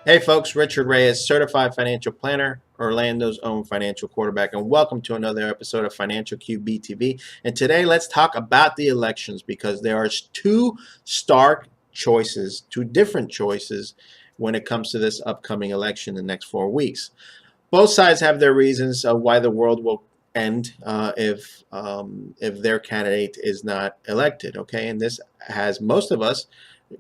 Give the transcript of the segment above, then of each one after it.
Hey folks, Richard Reyes, certified financial planner, Orlando's own financial quarterback, and welcome to another episode of Financial QB TV. And today let's talk about the elections because there are two stark choices, two different choices when it comes to this upcoming election in the next 4 weeks. Both sides have their reasons of why the world will end if their candidate is not elected. Okay, and this has most of us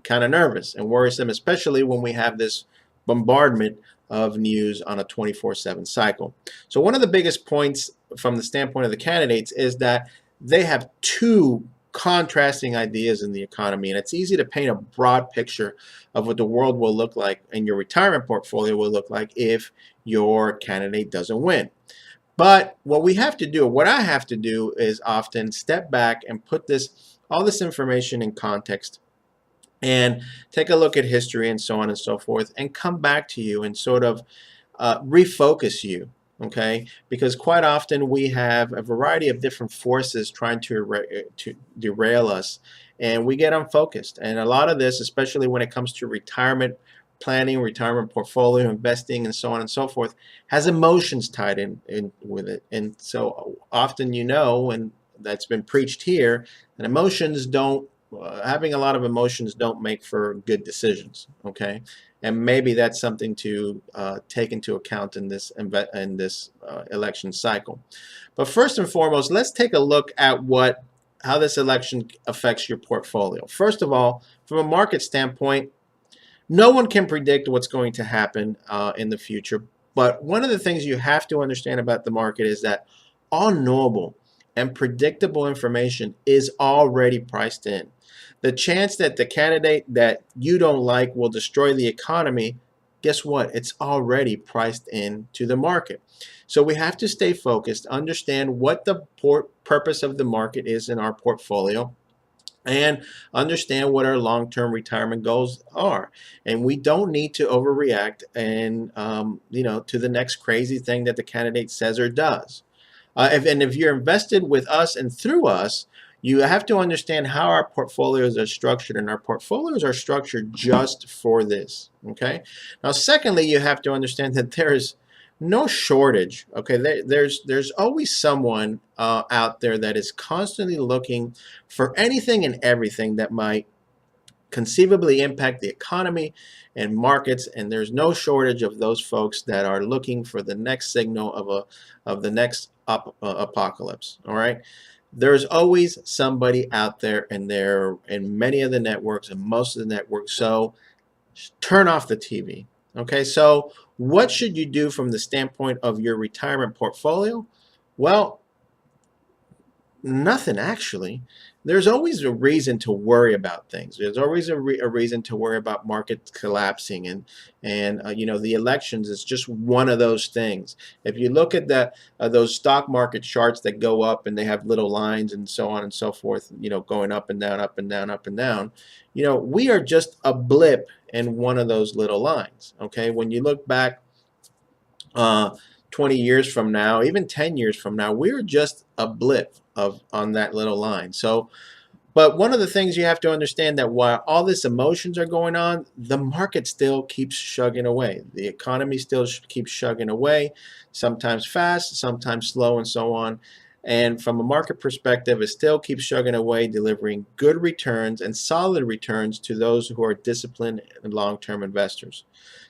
kind of nervous and worrisome, especially when we have this bombardment of news on a 24/7 cycle. So one of the biggest points from the standpoint of the candidates is that they have two contrasting ideas in the economy, and it's easy to paint a broad picture of what the world will look like and your retirement portfolio will look like if your candidate doesn't win. But what we have to do, what I have to do, is often step back and put all this information in context and take a look at history and so on and so forth, and come back to you and sort of refocus you. Okay, because quite often we have a variety of different forces trying to derail us, and we get unfocused. And a lot of this, especially when it comes to retirement planning, retirement portfolio investing, and so on and so forth, has emotions tied in with it. And so often, and that's been preached here, that emotions don't having a lot of emotions don't make for good decisions. Okay, and maybe that's something to take into account in this election cycle. But first and foremost, let's take a look at how this election affects your portfolio. First of all, from a market standpoint, no one can predict what's going to happen in the future. But one of the things you have to understand about the market is that all knowable and predictable information is already priced in. The chance that the candidate that you don't like will destroy the economy, guess what? It's already priced into the market. So we have to stay focused, understand what the purpose of the market is in our portfolio, and understand what our long-term retirement goals are. And we don't need to overreact and to the next crazy thing that the candidate says or does. If you're invested with us and through us, you have to understand how our portfolios are structured, and our portfolios are structured just for this. Okay. Now, secondly, you have to understand that there is no shortage. Okay, there's always someone out there that is constantly looking for anything and everything that might conceivably impact the economy and markets, and there's no shortage of those folks that are looking for the next signal of the next apocalypse. All right, there's always somebody out there, and they're in many of the networks and most of the networks. So turn off the TV. Okay, so what should you do from the standpoint of your retirement portfolio? Well, nothing actually. There's always a reason to worry about things. There's always a reason to worry about markets collapsing, and the elections is just one of those things. If you look at those stock market charts that go up and they have little lines and so on and so forth, going up and down, up and down, up and down, we are just a blip in one of those little lines. Okay, when you look back 20 years from now, even 10 years from now, we're just a blip on that little line. So, but one of the things you have to understand, that while all this emotions are going on, the market still keeps chugging away. The economy still keeps chugging away, sometimes fast, sometimes slow, and so on. And from a market perspective, it still keeps chugging away, delivering good returns and solid returns to those who are disciplined and long-term investors.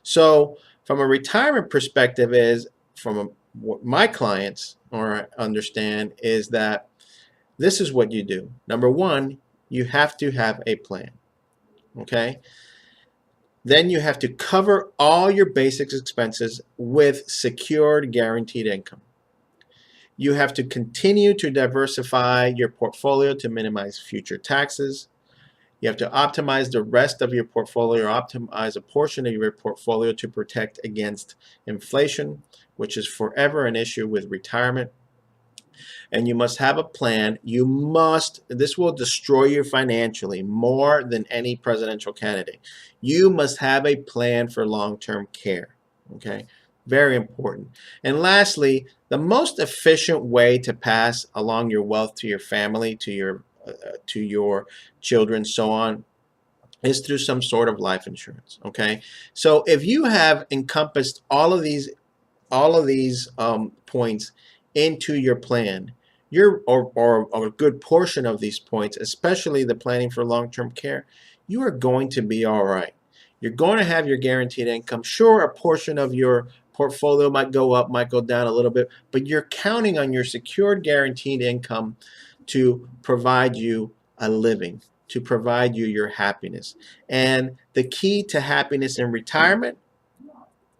So from a retirement perspective, what my clients understand is that this is what you do. Number one, you have to have a plan. Okay? Then you have to cover all your basic expenses with secured guaranteed income. You have to continue to diversify your portfolio to minimize future taxes. You have to optimize the rest of your portfolio, or optimize a portion of your portfolio to protect against inflation, which is forever an issue with retirement. And you must have a plan. This will destroy you financially more than any presidential candidate. You must have a plan for long-term care. Okay, very important. And lastly, the most efficient way to pass along your wealth to your family, to your children, so on, is through some sort of life insurance. Okay, so if you have encompassed all of these points into your plan, or a good portion of these points, especially the planning for long-term care, you are going to be all right. You're going to have your guaranteed income. Sure, a portion of your portfolio might go up, might go down a little bit, but you're counting on your secured guaranteed income to provide you a living, to provide you your happiness. And the key to happiness in retirement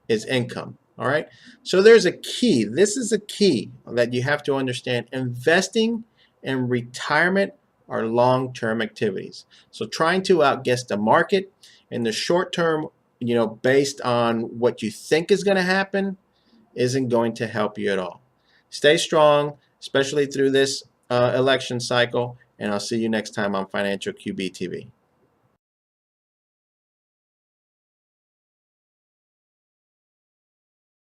is income. All right. So there's a key. This is a key that you have to understand. Investing and retirement are long-term activities. So trying to outguess the market in the short term, based on what you think is going to happen, isn't going to help you at all. Stay strong, especially through this election cycle, and I'll see you next time on Financial QB TV.